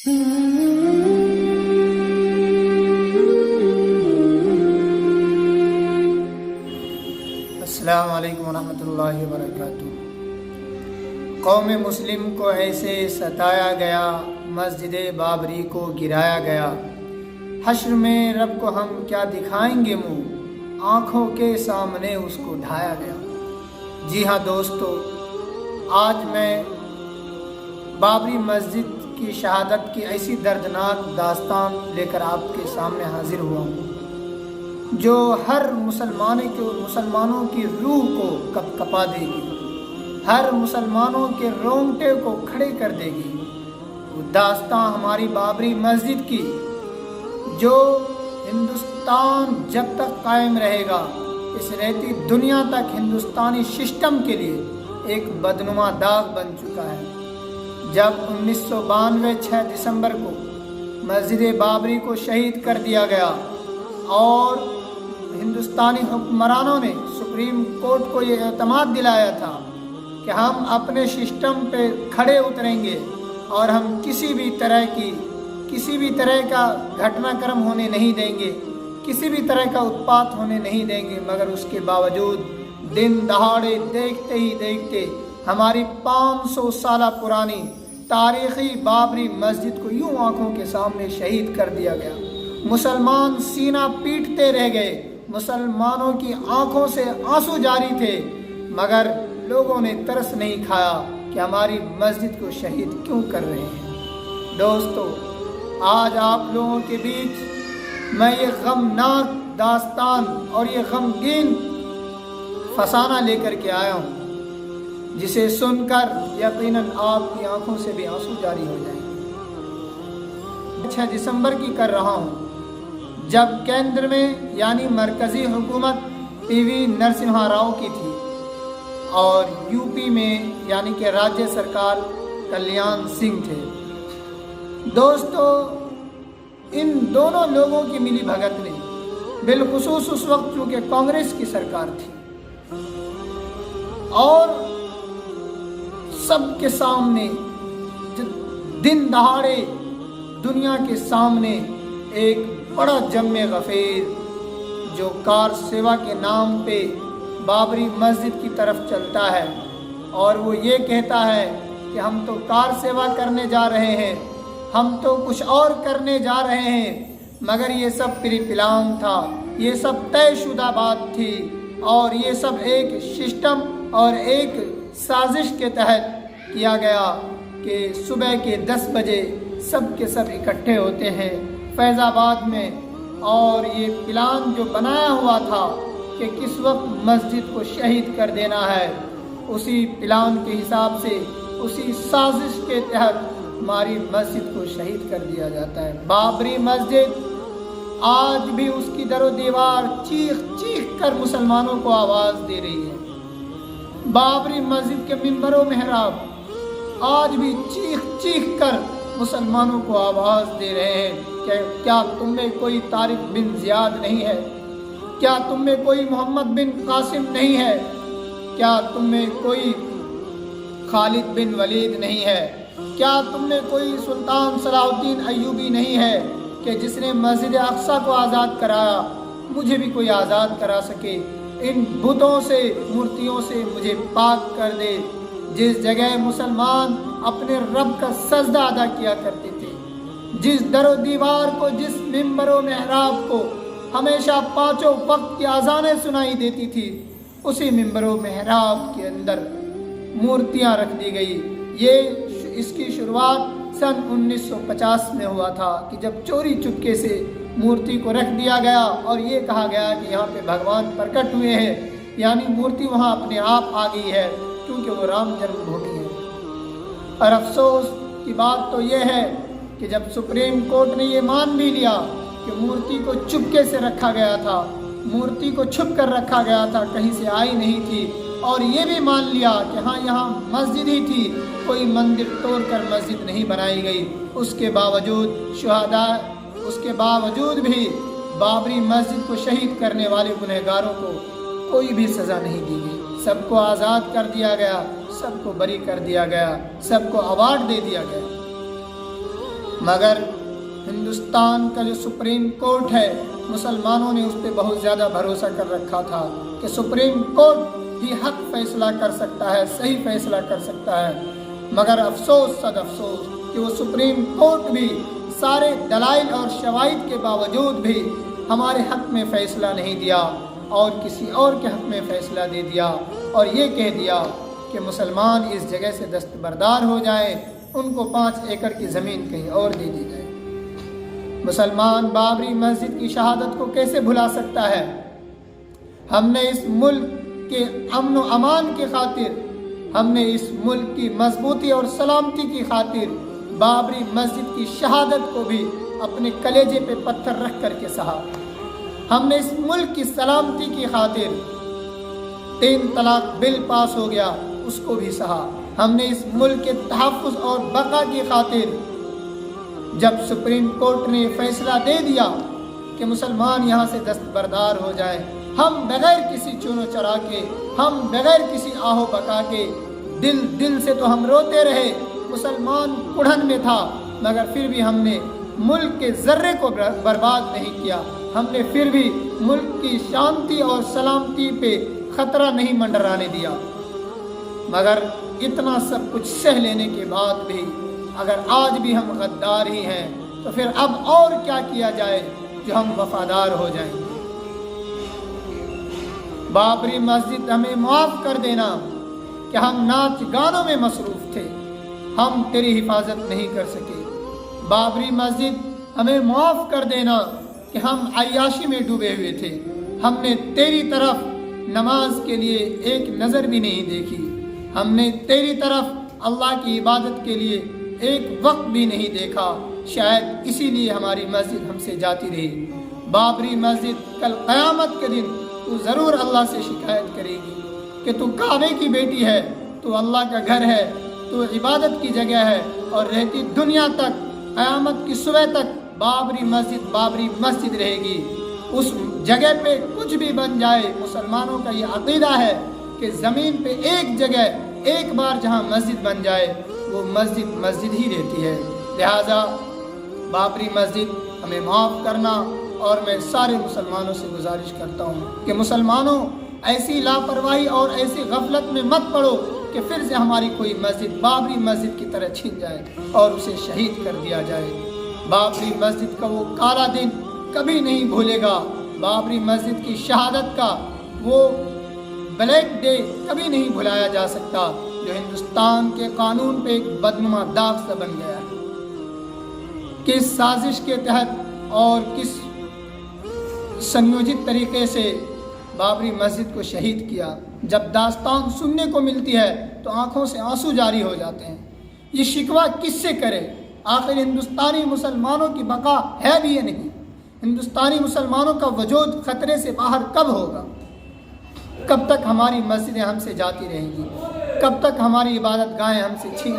السلام علیکم ورحمۃ اللہ وبرکاتہ۔ قوم مسلم کو ایسے ستایا گیا، مسجد بابری کو گرایا گیا، حشر میں رب کو ہم کیا دکھائیں گے منہ، آنکھوں کے سامنے اس کو ڈھایا گیا۔ جی ہاں دوستو، آج میں بابری مسجد کی شہادت کی ایسی دردناک داستان لے کر آپ کے سامنے حاضر ہوا ہوں جو ہر مسلمانوں کی روح کو کپا دے گی، ہر مسلمانوں کے رونگٹے کو کھڑے کر دے گی۔ وہ داستان ہماری بابری مسجد کی، جو ہندوستان جب تک قائم رہے گا، اس رہتی دنیا تک ہندوستانی سسٹم کے لیے ایک بدنما داغ بن چکا ہے۔ جب 1992 6 دسمبر کو مسجد بابری کو شہید کر دیا گیا اور ہندوستانی حکمرانوں نے سپریم کورٹ کو یہ اعتماد دلایا تھا کہ ہم اپنے سسٹم پہ کھڑے اتریں گے اور ہم کسی بھی طرح کا گھٹنا کرم ہونے نہیں دیں گے، کسی بھی طرح کا اتپات ہونے نہیں دیں گے، مگر اس کے باوجود دن دہاڑے دیکھتے ہی دیکھتے ہماری 500 سالہ پرانی تاریخی بابری مسجد کو یوں آنکھوں کے سامنے شہید کر دیا گیا۔ مسلمان سینہ پیٹتے رہ گئے، مسلمانوں کی آنکھوں سے آنسو جاری تھے، مگر لوگوں نے ترس نہیں کھایا کہ ہماری مسجد کو شہید کیوں کر رہے ہیں۔ دوستو، آج آپ لوگوں کے بیچ میں یہ غمناک داستان اور یہ غمگین فسانہ لے کر کے آیا ہوں، جسے سن کر یقیناً آپ کی آنکھوں سے بھی آنسو جاری ہو جائیں گے۔ 6 دسمبر کی کر رہا ہوں، جب کیندر میں یعنی مرکزی حکومت پی وی نرسمہا راؤ کی تھی اور یو پی میں یعنی کہ راجیہ سرکار کلیان سنگھ تھے۔ دوستو، ان دونوں لوگوں کی ملی بھگت نے، بالخصوص اس وقت چونکہ کانگریس کی سرکار تھی، اور سب کے سامنے دن دہاڑے دنیا کے سامنے ایک بڑا جم غفیر جو کار سیوا کے نام پہ بابری مسجد کی طرف چلتا ہے اور وہ یہ کہتا ہے کہ ہم تو کار سیوا کرنے جا رہے ہیں، ہم تو کچھ اور کرنے جا رہے ہیں، مگر یہ سب پری پلان تھا، یہ سب طے شدہ بات تھی، اور یہ سب ایک سسٹم اور ایک سازش کے تحت کیا گیا کہ صبح کے 10 بجے سب کے سب اکٹھے ہوتے ہیں فیض آباد میں، اور یہ پلان جو بنایا ہوا تھا کہ کس وقت مسجد کو شہید کر دینا ہے، اسی پلان کے حساب سے، اسی سازش کے تحت ہماری مسجد کو شہید کر دیا جاتا ہے۔ بابری مسجد آج بھی اس کی در و دیوار چیخ چیخ کر مسلمانوں کو آواز دے رہی ہے۔ بابری مسجد کے منبر و محراب آج بھی چیخ چیخ کر مسلمانوں کو آواز دے رہے ہیں کہ کیا تم میں کوئی طارق بن زیاد نہیں ہے؟ کیا تم میں کوئی محمد بن قاسم نہیں ہے؟ کیا تم میں کوئی خالد بن ولید نہیں ہے؟ کیا تم میں کوئی سلطان صلاح الدین ایوبی نہیں ہے کہ جس نے مسجد اقصی کو آزاد کرایا؟ مجھے بھی کوئی آزاد کرا سکے، ان بتوں سے، مورتیوں سے مجھے پاک کر دے۔ جس جگہ مسلمان اپنے رب کا سجدہ ادا کیا کرتے تھے، جس در و دیوار کو، جس منبر و محراب کو ہمیشہ 5 وقت کی اذانیں سنائی دیتی تھی، اسی منبر و محراب کے اندر مورتیاں رکھ دی گئی۔ اس کی شروعات سن 1950 میں ہوا تھا کہ جب چوری چپکے سے مورتی کو رکھ دیا گیا اور یہ کہا گیا کہ یہاں پہ بھگوان پرکٹ ہوئے ہیں، یعنی مورتی وہاں اپنے آپ آ گئی ہے کیونکہ وہ رام جنم بھومی ہے۔ اور افسوس کی بات تو یہ ہے کہ جب سپریم کورٹ نے یہ مان بھی لیا کہ مورتی کو چپکے سے رکھا گیا تھا، مورتی کو چھپ کر رکھا گیا تھا، کہیں سے آئی نہیں تھی، اور یہ بھی مان لیا کہ ہاں یہاں مسجد ہی تھی، کوئی مندر توڑ کر مسجد نہیں بنائی گئی، اس کے باوجود بھی بابری مسجد کو شہید کرنے والے گنہگاروں کو کوئی بھی سزا نہیں دی گئی، سب کو آزاد کر دیا گیا، سب کو بری کر دیا گیا، سب کو ایوارڈ دے دیا گیا۔ مگر ہندوستان کا جو سپریم کورٹ ہے، مسلمانوں نے اس پہ بہت زیادہ بھروسہ کر رکھا تھا کہ سپریم کورٹ ہی حق فیصلہ کر سکتا ہے، صحیح فیصلہ کر سکتا ہے۔ مگر افسوس صد افسوس کہ وہ سپریم کورٹ بھی سارے دلائل اور شواہد کے باوجود بھی ہمارے حق میں فیصلہ نہیں دیا اور کسی اور کے حق میں فیصلہ دے دیا، اور یہ کہہ دیا کہ مسلمان اس جگہ سے دستبردار ہو جائیں، ان کو 5 ایکڑ کی زمین کہیں اور دے دی جائے۔ مسلمان بابری مسجد کی شہادت کو کیسے بھلا سکتا ہے؟ ہم نے اس ملک کے امن و امان کی خاطر، ہم نے اس ملک کی مضبوطی اور سلامتی کی خاطر بابری مسجد کی شہادت کو بھی اپنے کلیجے پہ پتھر رکھ کر کے سہا۔ ہم نے اس ملک کی سلامتی کی خاطر 3 طلاق بل پاس ہو گیا، اس کو بھی سہا۔ ہم نے اس ملک کے تحفظ اور بقا کی خاطر جب سپریم کورٹ نے فیصلہ دے دیا کہ مسلمان یہاں سے دستبردار ہو جائیں، ہم بغیر کسی چونو چرا کے، ہم بغیر کسی آہو بکا کے، دل سے تو ہم روتے رہے، مسلمان کڑھن میں تھا، مگر پھر بھی ہم نے ملک کے ذرے کو برباد نہیں کیا، ہم نے پھر بھی ملک کی شانتی اور سلامتی پہ خطرہ نہیں منڈرانے دیا۔ مگر اتنا سب کچھ سہ لینے کے بعد بھی اگر آج بھی ہم غدار ہی ہیں تو پھر اب اور کیا کیا جائے جو ہم وفادار ہو جائیں۔ بابری مسجد ہمیں معاف کر دینا کہ ہم ناچ گانوں میں مصروف تھے، ہم تیری حفاظت نہیں کر سکے۔ بابری مسجد ہمیں معاف کر دینا کہ ہم عیاشی میں ڈوبے ہوئے تھے، ہم نے تیری طرف نماز کے لیے ایک نظر بھی نہیں دیکھی، ہم نے تیری طرف اللہ کی عبادت کے لیے ایک وقت بھی نہیں دیکھا، شاید اسی لیے ہماری مسجد ہم سے جاتی رہی۔ بابری مسجد کل قیامت کے دن تو ضرور اللہ سے شکایت کرے گی کہ تو کعبے کی بیٹی ہے، تو اللہ کا گھر ہے، تو عبادت کی جگہ ہے، اور رہتی دنیا تک، قیامت کی صبح تک بابری مسجد رہے گی۔ اس جگہ پہ کچھ بھی بن جائے، مسلمانوں کا یہ عقیدہ ہے کہ زمین پہ ایک جگہ ایک بار جہاں مسجد بن جائے وہ مسجد ہی رہتی ہے۔ لہٰذا بابری مسجد ہمیں معاف کرنا، اور میں سارے مسلمانوں سے گزارش کرتا ہوں کہ مسلمانوں ایسی لاپرواہی اور ایسی غفلت میں مت پڑو کہ پھر سے ہماری کوئی مسجد بابری مسجد کی طرح چھن جائے اور اسے شہید کر دیا جائے۔ بابری مسجد کا وہ کالا دن کبھی نہیں بھولے گا، بابری مسجد کی شہادت کا وہ بلیک ڈے کبھی نہیں بھلایا جا سکتا جو ہندوستان کے قانون پہ ایک بدنما داغ سا بن گیا ہے۔ کس سازش کے تحت اور کس سنیوجت طریقے سے بابری مسجد کو شہید کیا، جب داستان سننے کو ملتی ہے تو آنکھوں سے آنسو جاری ہو جاتے ہیں۔ یہ شکوہ کس سے کرے؟ آخر ہندوستانی مسلمانوں کی بقا ہے بھی یا نہیں؟ ہندوستانی مسلمانوں کا وجود خطرے سے باہر کب ہوگا؟ کب تک ہماری مسجدیں ہم سے جاتی رہیں گی؟ کب تک ہماری عبادت گاہیں ہم سے چھین